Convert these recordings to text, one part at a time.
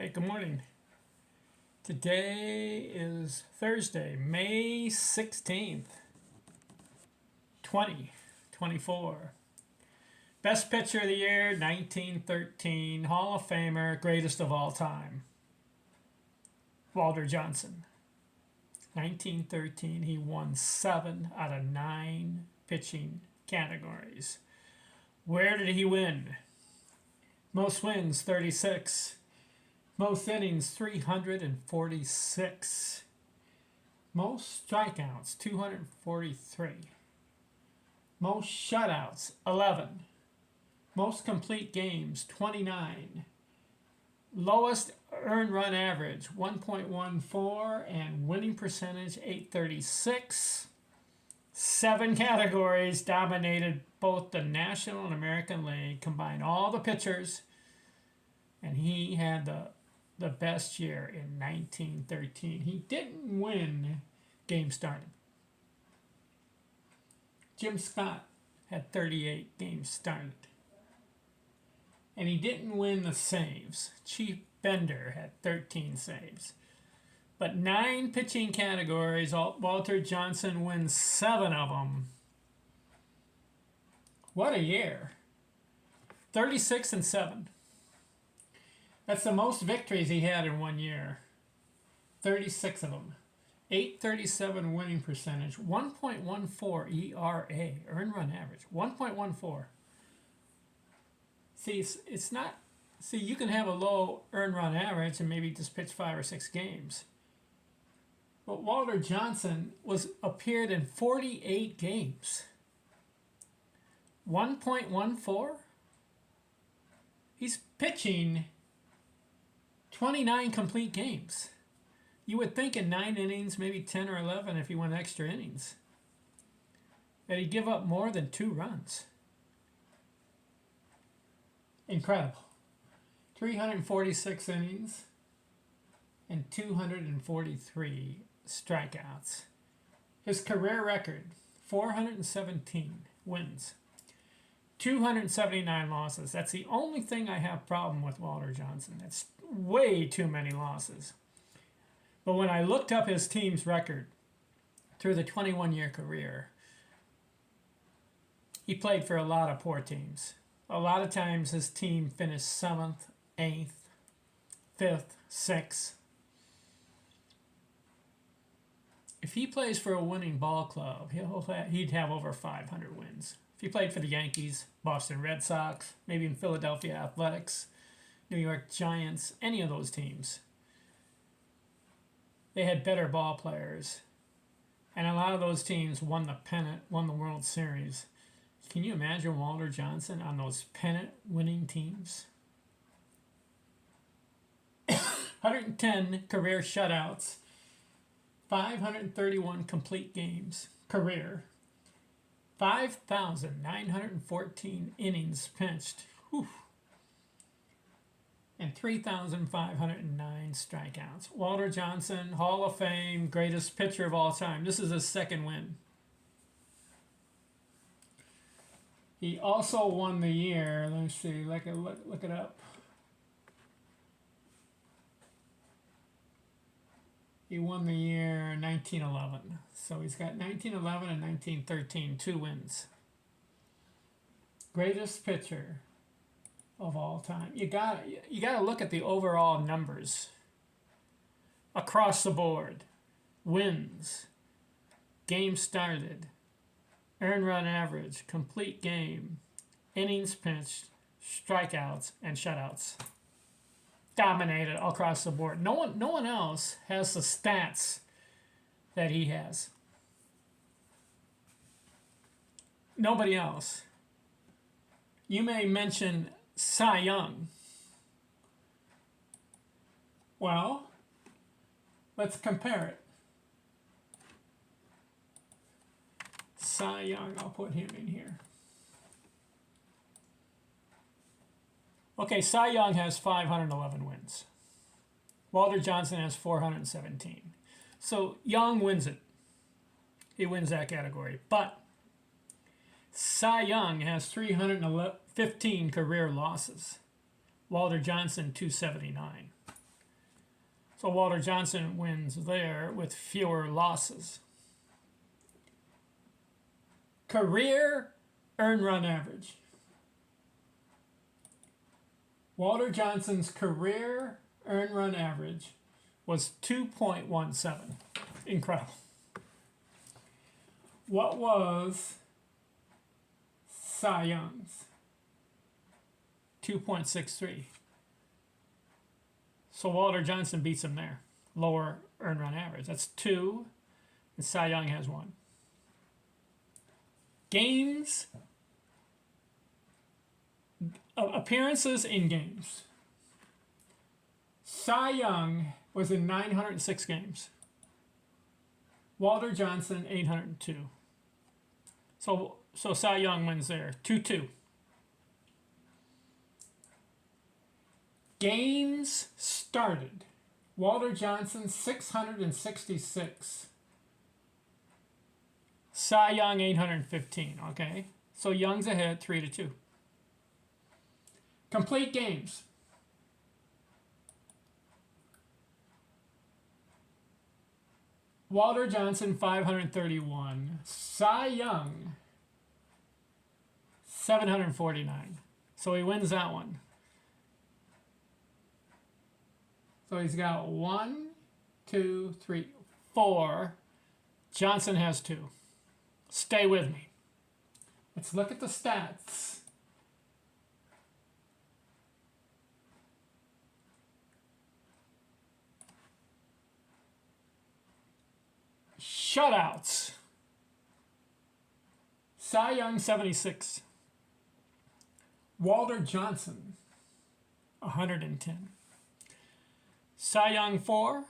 Hey, good morning. Today is Thursday, May 16th, 2024. Best pitcher of the year, 1913, Hall of Famer, greatest of all time, Walter Johnson. 1913, he won 7 out of 9 pitching categories. Where did he win? Most wins, 36. Most innings, 346. Most strikeouts, 243. Most shutouts, 11. Most complete games, 29. Lowest earned run average, 1.14, and winning percentage, 836. 7 categories dominated both the National and American League, combined all the pitchers, and he had the best year in 1913. He didn't win game started. Jim Scott had 38 games started. And he didn't win the saves. Chief Bender had 13 saves. But 9 pitching categories, Walter Johnson wins 7 of them. What a year. 36-7. That's the most victories he had in one year. 36 of them. 837 winning percentage. 1.14 ERA, earned run average. 1.14. See, it's not. See, you can have a low earned run average and maybe just pitch 5 or 6 games. But Walter Johnson appeared in 48 games. 1.14. He's pitching 29 complete games. You would think in 9 innings, maybe 10 or 11 if he went extra innings, that he'd give up more than 2 runs. Incredible. 346 innings and 243 strikeouts. His career record, 417 wins, 279 losses. That's the only thing I have problem with Walter Johnson. That's way too many losses. But when I looked up his team's record through the 21-year career, he played for a lot of poor teams. A lot of times his team finished 7th, 8th, 5th, 6th. If he plays for a winning ball club, he'd have over 500 wins. If he played for the Yankees, Boston Red Sox, maybe in Philadelphia Athletics, New York Giants, any of those teams, they had better ball players. And a lot of those teams won the pennant, won the World Series. Can you imagine Walter Johnson on those pennant-winning teams? 110 career shutouts, 531 complete games, career, 5,914 innings pitched, and 3,509 strikeouts. Walter Johnson, Hall of Fame, greatest pitcher of all time. This is his 2nd win. He also won the year, let me see, look it up. He won the year 1911. So he's got 1911 and 1913, 2 wins. Greatest pitcher of all time. You got to look at the overall numbers across the board. Wins, games started, earned run average, complete game, innings pitched, strikeouts, and shutouts. Dominated across the board. No one else has the stats that he has. Nobody else. You may mention Cy Young. Well, let's compare it. Cy Young, I'll put him in here. Okay, Cy Young has 511 wins. Walter Johnson has 417. So Young wins it. He wins that category. But Cy Young has 315 career losses. Walter Johnson, 279. So Walter Johnson wins there with fewer losses. Career earned run average. Walter Johnson's career earned run average was 2.17. Incredible. What was Cy Young's? 2.63. So Walter Johnson beats him there. Lower earned run average. That's 2, and Cy Young has 1. Games, appearances in games. Cy Young was in 906 games. Walter Johnson, 802. So Cy Young wins there, 2-2. Games started. Walter Johnson, 666. Cy Young, 815. Okay, so Young's ahead, 3-2. Complete games. Walter Johnson, 531. Cy Young, 749. So he wins that one. So he's got 1, 2, 3, 4. Johnson has 2. Stay with me. Let's look at the stats. Shutouts. Cy Young, 76. Walter Johnson, 110. Cy Young, 4.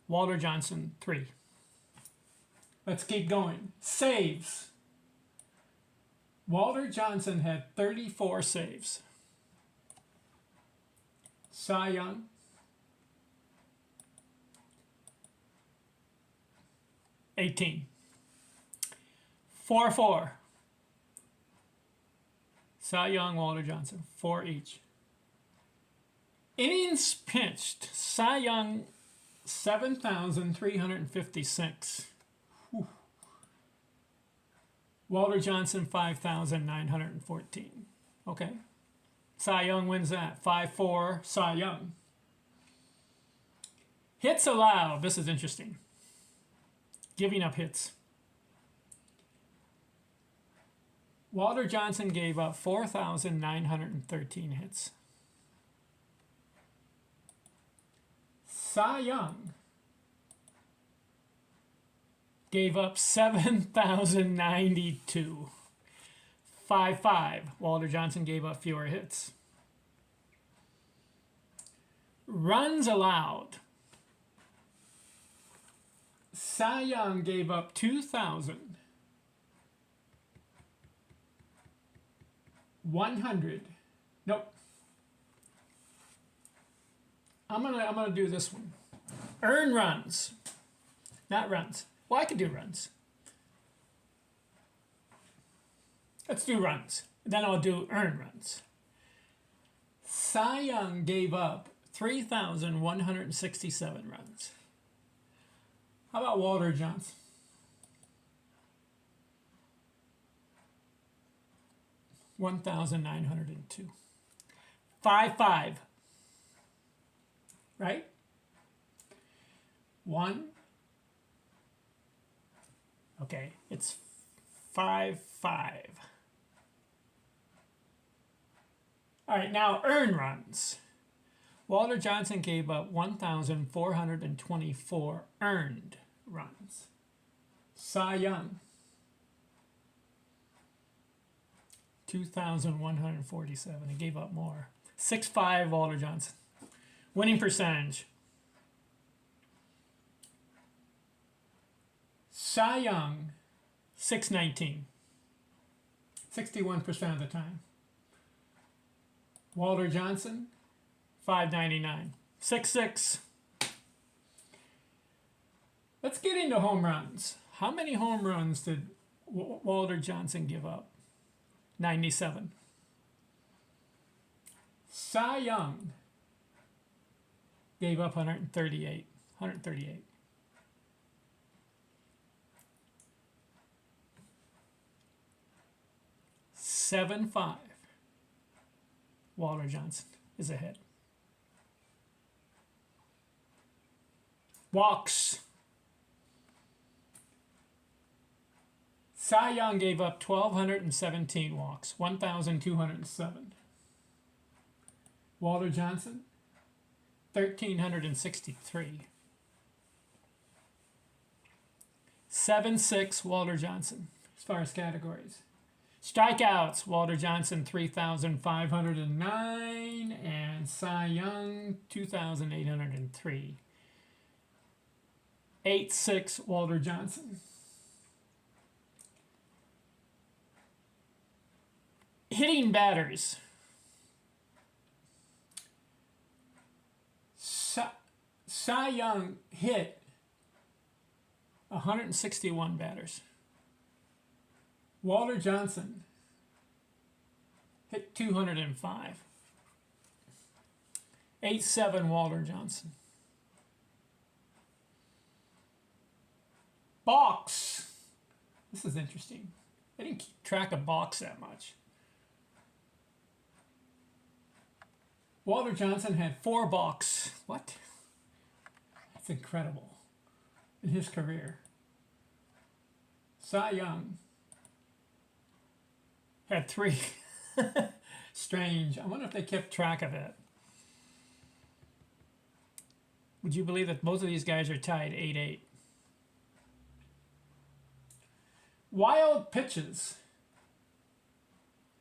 Walter Johnson, 3. Let's keep going. Saves. Walter Johnson had 34 saves. Cy Young, 18. 4-4. Cy Young, Walter Johnson, 4 each. Innings pitched. Cy Young, 7,356. Whew. Walter Johnson, 5,914. Okay. Cy Young wins that. 5-4, Cy Young. Hits allowed. This is interesting. Giving up hits. Walter Johnson gave up 4,913 hits. Cy Young gave up 7,092. 5-5. Walter Johnson gave up fewer hits. Runs allowed. Cy Young gave up 2,100. Nope. I'm gonna do this one. Earn runs, not runs. Well, I could do runs. Let's do runs. Then I'll do earn runs. Cy Young gave up 3,167 runs. How about Walter Johnson? $1,902. 5-5. Right? 1. Okay, it's 5-5. All right, now earn runs. Walter Johnson gave up 1,424 earned runs. Cy Young, 2,147. He gave up more. 6-5 Walter Johnson. Winning percentage. Cy Young, 619. 61% of the time. Walter Johnson, 599. 6-6. Let's get into home runs. How many home runs did Walter Johnson give up? 97. Cy Young, gave up 138. 138. Seven five. Walter Johnson is ahead. Walks. Cy Young gave up 1,217 walks, 1,207. Walter Johnson, 1,363. 7-6 Walter Johnson as far as categories. Strikeouts, Walter Johnson 3,509 and Cy Young 2,803. 8-6 Walter Johnson. Hitting batters. Cy Young hit 161 batters. Walter Johnson hit 205. 8-7 Walter Johnson. Balks. This is interesting. I didn't keep track of balks that much. Walter Johnson had 4 balks. What? That's incredible in his career. Cy Young had 3. Strange. I wonder if they kept track of it. Would you believe that both of these guys are tied 8-8? Wild pitches.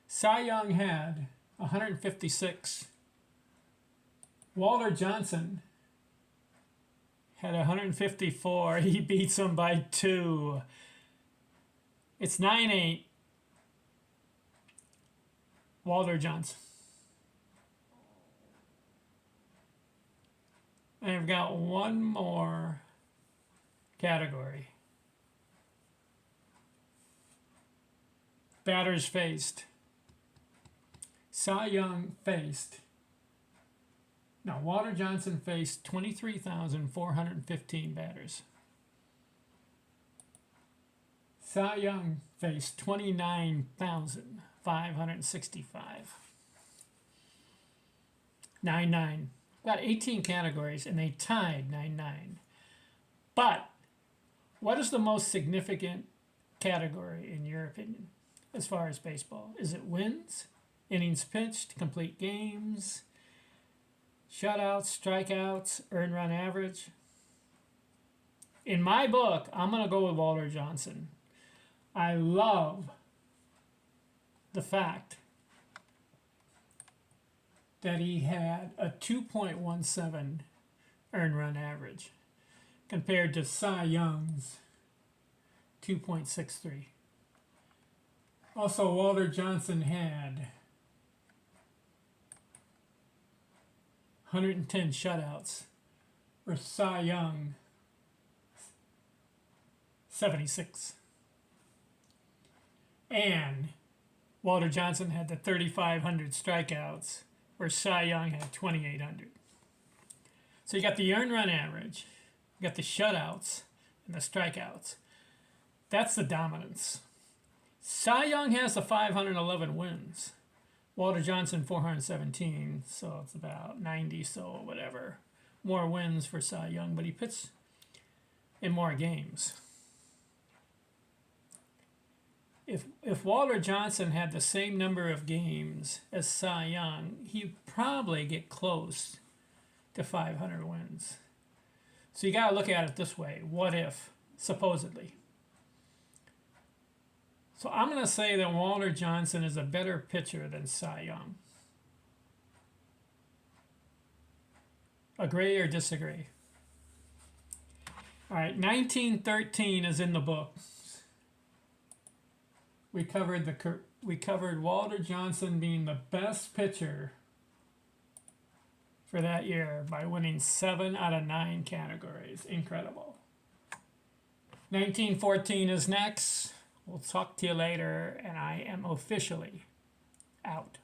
Cy Young had 156. Walter Johnson had 154. He beats him by 2. It's 9-8. Walter Johnson. I've got one more category. Batters faced. Cy Young faced. Now, Walter Johnson faced 23,415 batters. Cy Young faced 29,565. 9-9. Got 18 categories, and they tied 9-9. But what is the most significant category, in your opinion, as far as baseball? Is it wins, innings pitched, complete games, shutouts, strikeouts, earned run average? In my book, I'm going to go with Walter Johnson. I love the fact that he had a 2.17 earned run average compared to Cy Young's 2.63. Also, Walter Johnson had 110 shutouts, where Cy Young 76. And Walter Johnson had the 3,500 strikeouts, where Cy Young had 2,800. So you got the earned run average, you got the shutouts and the strikeouts. That's the dominance. Cy Young has the 511 wins. Walter Johnson 417, so it's about 90, so whatever. More wins for Cy Young, but he pitched in more games. If Walter Johnson had the same number of games as Cy Young, he'd probably get close to 500 wins. So you got to look at it this way. What if, supposedly? So I'm going to say that Walter Johnson is a better pitcher than Cy Young. Agree or disagree? All right, 1913 is in the book. We covered Walter Johnson being the best pitcher for that year by winning 7 out of 9 categories. Incredible. 1914 is next. We'll talk to you later, and I am officially out.